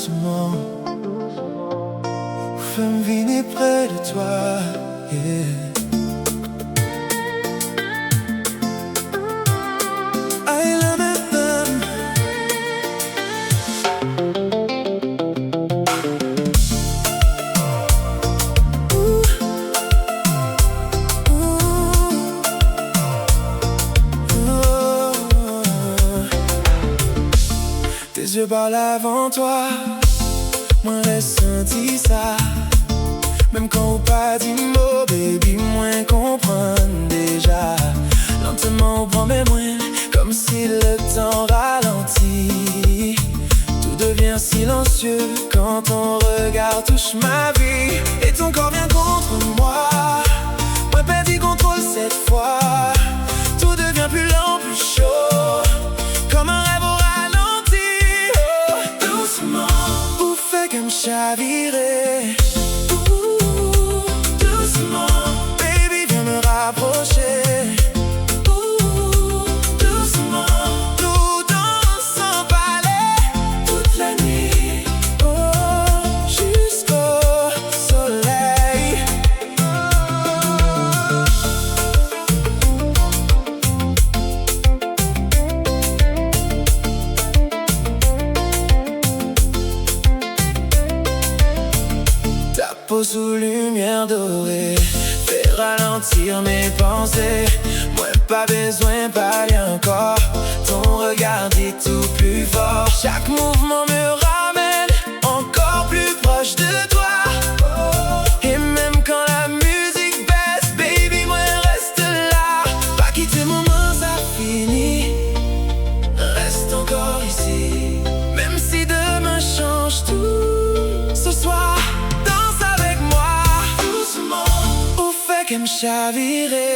doucement. Fais-moi venir près de toi, yeah. I love them. Tes yeux parlent avant toi, moi j'ai senti ça. Même quand on pas dit mot, baby, moins comprendre déjà. Lentement on prend mes moins, comme si le temps ralentit. Tout devient silencieux quand ton regard touche ma vie. Et ton corps vient contre moi, moi perdu contrôle cette fois. Tout devient plus lent, plus chaud, comme un rêve au ralenti. Oh, doucement, vous faites comme chavirer. Doucement, baby, viens me rapprocher. Doucement, nous dansons ballet toute la nuit, oh, jusqu'au soleil. Ta peau sous lumière dorée fait ralentir mes pensées. Moi pas besoin, pas rien encore. Ton regard dit tout plus fort. Chaque mouvement me ramène encore plus proche de toi. Et même quand la musique baisse, baby, moi reste là. Pas quitter mon moment, ça finit. Reste encore ici. Même si demain change tout, ce soir danse avec moi. Doucement, ou fait qu'elle me chavirer.